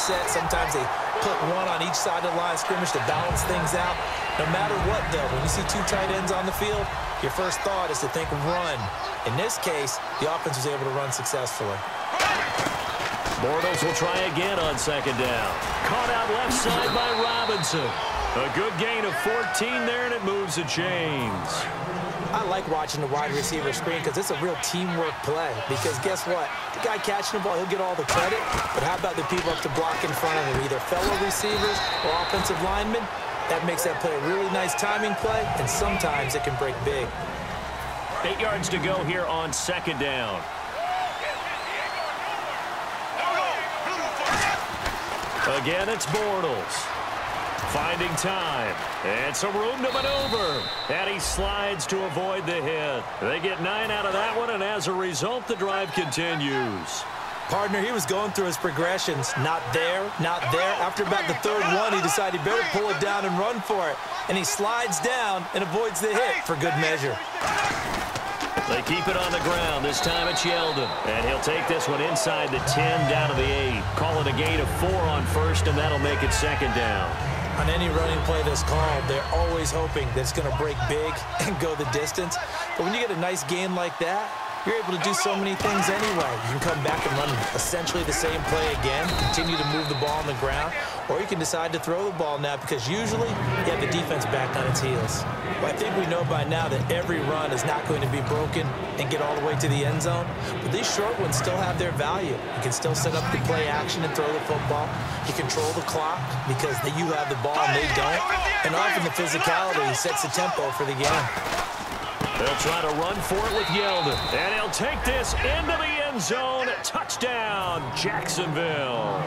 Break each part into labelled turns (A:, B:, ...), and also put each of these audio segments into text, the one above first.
A: set. Sometimes they put one on each side of the line of scrimmage to balance things out. No matter what, though, when you see two tight ends on the field, your first thought is to think run. In this case, the offense was able to run successfully.
B: Bortles will try again on second down. Caught out left side by Robinson. A good gain of 14 there, and it moves the chains.
A: I like watching the wide receiver screen because it's a real teamwork play. Because guess what? The guy catching the ball, he'll get all the credit. But how about the people up to block in front of him, either fellow receivers or offensive linemen? That makes that play a really nice timing play, and sometimes it can break big.
B: 8 yards to go here on second down. Again, it's Bortles. Finding time. And some room to maneuver. And he slides to avoid the hit. They get 9 out of that one, and as a result, the drive continues.
A: Partner, he was going through his progressions. Not there, not there. After about the third one, he decided he better pull it down and run for it. And he slides down and avoids the hit for good measure.
B: They keep it on the ground. This time it's Yeldon. And he'll take this one inside the 10 down to the 8. Call it a gain of 4 on first, and that'll make it second down.
A: On any running play that's called, they're always hoping that it's going to break big and go the distance. But when you get a nice gain like that, you're able to do so many things anyway. You can come back and run essentially the same play again, continue to move the ball on the ground, or you can decide to throw the ball now because usually you have the defense back on its heels. Well, I think we know by now that every run is not going to be broken and get all the way to the end zone, but these short ones still have their value. You can still set up the play action and throw the football. You control the clock because you have the ball and they don't. And often the physicality sets the tempo for the game.
B: They'll try to run for it with Yeldon. And he'll take this into the end zone. Touchdown, Jacksonville.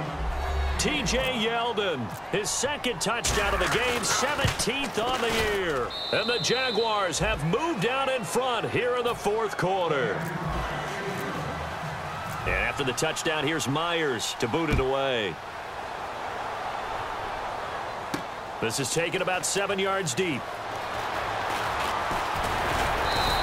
B: T.J. Yeldon, his second touchdown of the game, 17th on the year. And the Jaguars have moved down in front here in the fourth quarter. And after the touchdown, here's Myers to boot it away. This is taken about 7 yards deep.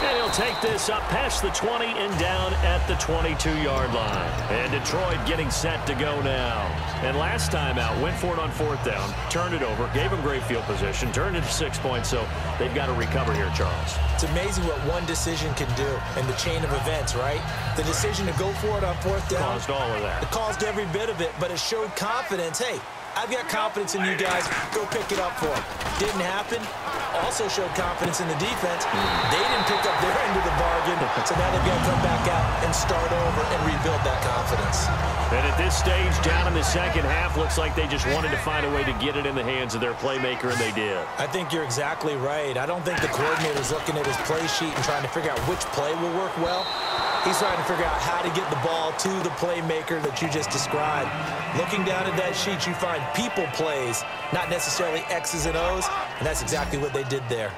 B: And he'll take this up past the 20 and down at the 22-yard line. And Detroit getting set to go now. And last time out, went for it on fourth down, turned it over, gave him great field position, turned it to 6 points, so they've got to recover here, Charles.
A: It's amazing what one decision can do in the chain of events, right? The decision to go for it on fourth down.
B: Caused all of that.
A: It caused every bit of it, but it showed confidence. Hey, I've got confidence in you guys. Go pick it up for them. Didn't happen. Also showed confidence in the defense. They didn't pick up their end of the bargain, so now they've got to come back out and start over and rebuild that confidence.
B: And at this stage, down in the second half, looks like they just wanted to find a way to get it in the hands of their playmaker, and they did.
A: I think you're exactly right. I don't think the coordinator's looking at his play sheet and trying to figure out which play will work well. He's trying to figure out how to get the ball to the playmaker that you just described. Looking down at that sheet, you find people plays, not necessarily X's and O's, and that's exactly what they did there.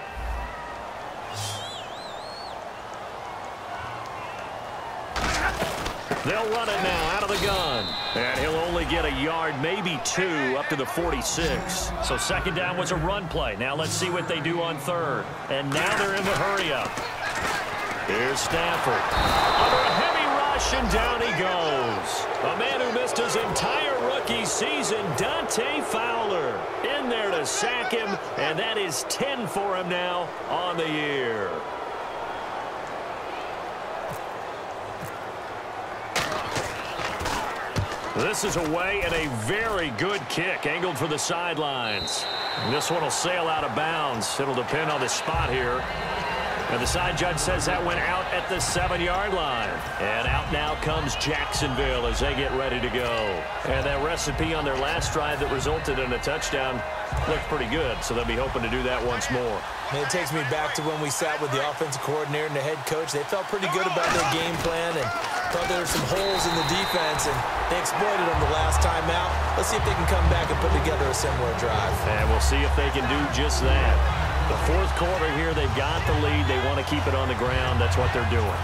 B: They'll run it now out of the gun. And he'll only get a yard, maybe 2, up to the 46. So second down was a run play. Now let's see what they do on third. And now they're in the hurry-up. Here's Stafford. Under a heavy rush, and down he goes. A man who missed his entire rookie season, Dante Fowler, in there to sack him, and that is 10 for him now on the year. This is away, and a very good kick, angled for the sidelines. This one will sail out of bounds. It'll depend on the spot here. And the side judge says that went out at the 7-yard line. And out now comes Jacksonville as they get ready to go. And that recipe on their last drive that resulted in a touchdown looked pretty good, so they'll be hoping to do that once more.
A: And it takes me back to when we sat with the offensive coordinator and the head coach. They felt pretty good about their game plan and thought there were some holes in the defense, and they exploited them the last time out. Let's see if they can come back and put together a similar drive.
B: And we'll see if they can do just that. The fourth quarter here, they've got the lead. They want to keep it on the ground. That's what they're doing.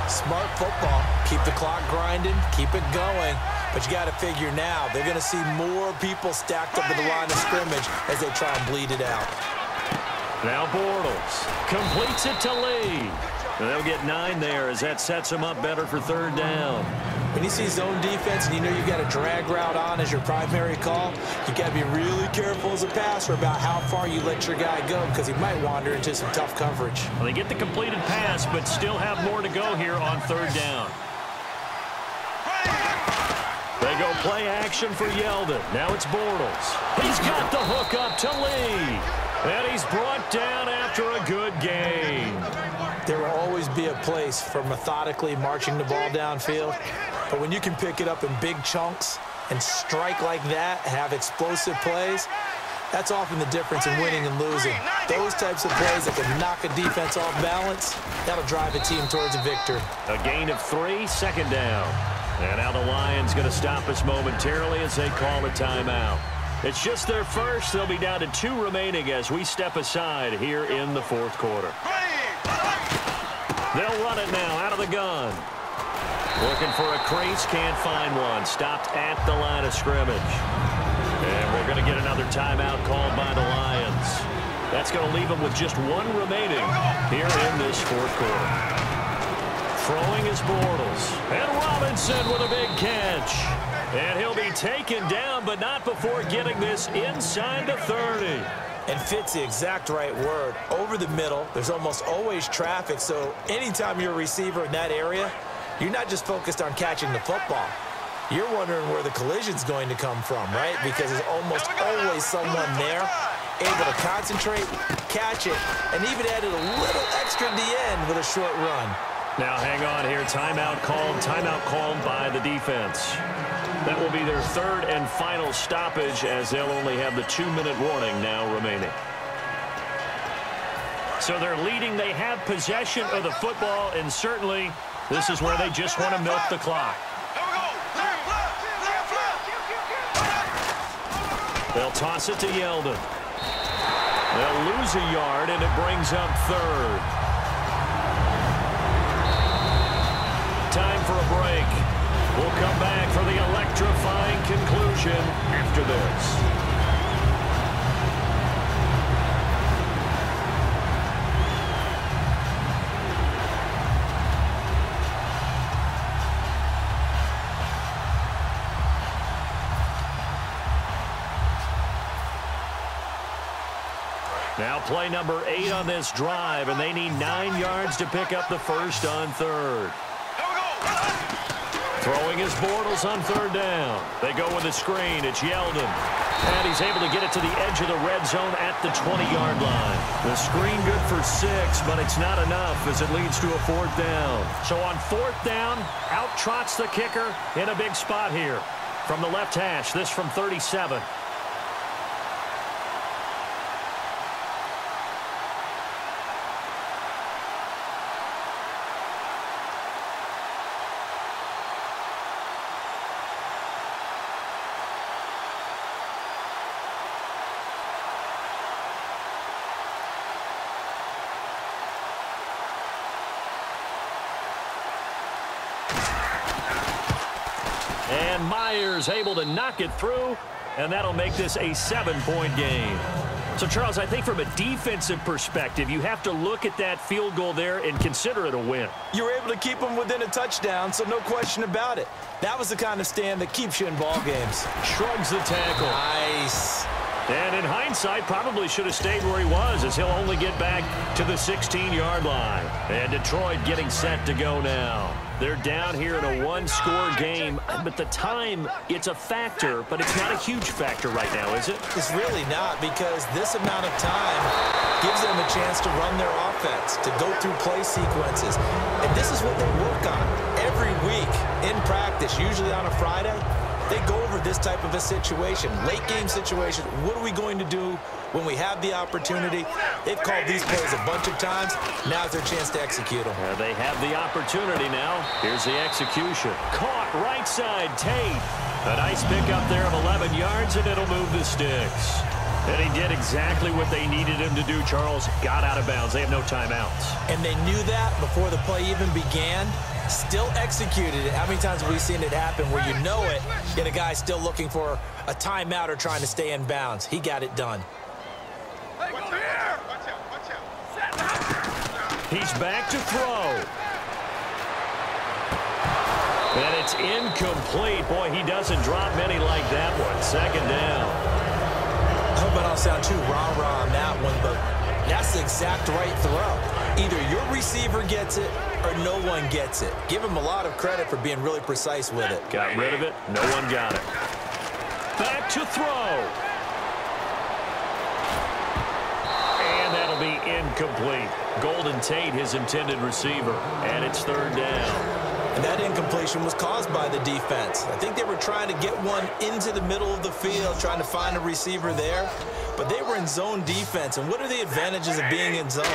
A: Smart football. Keep the clock grinding. Keep it going. But you got to figure now, they're going to see more people stacked up at the line of scrimmage as they try and bleed it out.
B: Now Bortles completes it to Lee. And they'll get 9 there as that sets them up better for third down.
A: When you see zone defense and you know you've got a drag route on as your primary call, you got to be really careful as a passer about how far you let your guy go because he might wander into some tough coverage.
B: Well, they get the completed pass, but still have more to go here on third down. They go play action for Yeldon. Now it's Bortles. He's got the hook up to Lee. And he's brought down after a good gain.
A: There will always be a place for methodically marching the ball downfield. But when you can pick it up in big chunks and strike like that, have explosive plays, that's often the difference in winning and losing. Those types of plays that can knock a defense off balance, that'll drive a team towards a victory.
B: A gain of 3, second down. And now the Lions going to stop us momentarily as they call a timeout. It's just their first. They'll be down to 2 remaining as we step aside here in the fourth quarter. They'll run it now out of the gun. Looking for a crease, can't find one. Stopped at the line of scrimmage. And we're going to get another timeout called by the Lions. That's going to leave them with just 1 remaining here in this fourth quarter. Throwing is Bortles. And Robinson with a big catch. And he'll be taken down, but not before getting this inside the 30.
A: And fits the exact right word. Over the middle, there's almost always traffic, so anytime you're a receiver in that area, you're not just focused on catching the football. You're wondering where the collision's going to come from, right? Because there's almost always someone there able to concentrate, catch it, and even added a little extra at the end with a short run.
B: Now hang on here. Timeout called by the defense. That will be their third and final stoppage as they'll only have the 2-minute warning now remaining. So they're leading. They have possession of the football, and certainly this is where they just want to milk the clock. They'll toss it to Yeldon. They'll lose a yard, and it brings up third. Time for a break. We'll come back for the electrifying conclusion after this. Now play number 8 on this drive, and they need 9 yards to pick up the first on third. Throwing his Bortles on third down. They go with a screen. It's Yeldon. And he's able to get it to the edge of the red zone at the 20-yard line. The screen good for 6, but it's not enough as it leads to a fourth down. So on fourth down, out trots the kicker in a big spot here. From the left hash, this from 37. And Myers able to knock it through, and that'll make this a 7-point game. So, Charles, I think from a defensive perspective, you have to look at that field goal there and consider it a win.
A: You were able to keep them within a touchdown, so no question about it. That was the kind of stand that keeps you in ball games.
B: Shrugs the tackle.
A: Nice.
B: And in hindsight, probably should have stayed where he was as he'll only get back to the 16-yard line. And Detroit getting set to go now. They're down here in a 1-score game, but the time, it's a factor, but it's not a huge factor right now, is it?
A: It's really not, because this amount of time gives them a chance to run their offense, to go through play sequences. And this is what they work on every week in practice, usually on a Friday. They go over this type of a situation, late game situation. What are we going to do when we have the opportunity? They've called these plays a bunch of times. Now's their chance to execute them.
B: They have the opportunity now. Here's the execution. Caught right side, Tate. A nice pickup there of 11 yards, and it'll move the sticks. And he did exactly what they needed him to do, Charles. Got out of bounds. They have no timeouts.
A: And they knew that before the play even began. Still executed it. How many times have we seen it happen where you know it, yet a guy still looking for a timeout or trying to stay in bounds? He got it done.
B: He's back to throw. And it's incomplete. Boy, he doesn't drop many like that one. Second down.
A: I hope I don't sound too rah-rah on that one, but that's the exact right throw. Either your receiver gets it or no one gets it. Give him a lot of credit for being really precise with it.
B: Got rid of it. No one got it. Back to throw. And that'll be incomplete. Golden Tate, his intended receiver. And it's third down.
A: And that incompletion was caused by the defense. I think they were trying to get one into the middle of the field, trying to find a receiver there. But they were in zone defense. And what are the advantages of being in zone?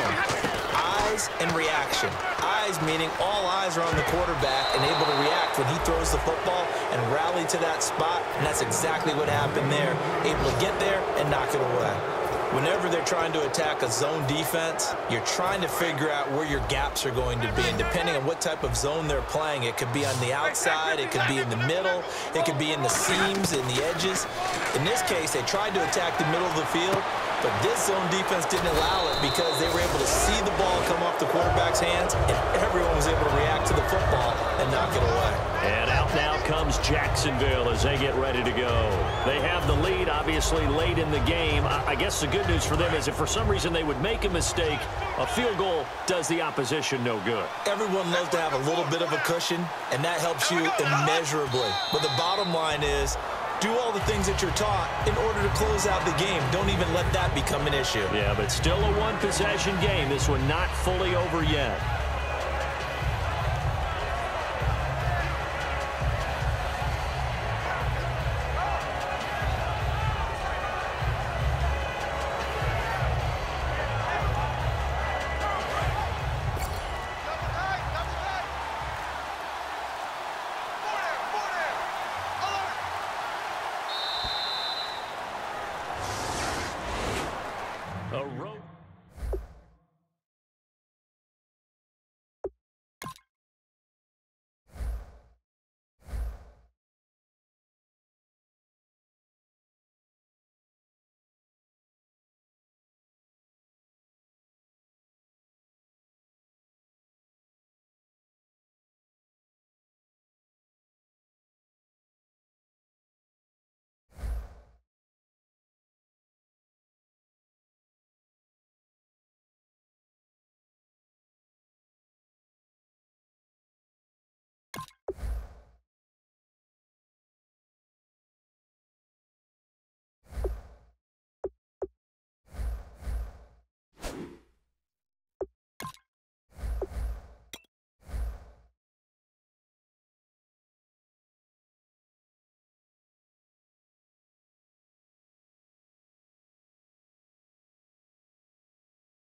A: Eyes and reaction. Eyes meaning all eyes are on the quarterback and able to react when he throws the football and rally to that spot. And that's exactly what happened there. Able to get there and knock it away. Whenever they're trying to attack a zone defense, you're trying to figure out where your gaps are going to be. And depending on what type of zone they're playing, it could be on the outside, it could be in the middle, it could be in the seams, in the edges. In this case, they tried to attack the middle of the field, but this zone defense didn't allow it because they were able to see the ball come off the quarterback's hands, and everyone was able to react to the football and knock it away.
B: And out now comes Jacksonville as they get ready to go. They have the lead, obviously, late in the game. I guess the good news for them is if for some reason they would make a mistake, a field goal does the opposition no good.
A: Everyone loves to have a little bit of a cushion, and that helps you immeasurably. But the bottom line is, do all the things that you're taught in order to close out the game. Don't even let that become an issue.
B: Yeah, but still a one-possession game. This one not fully over yet.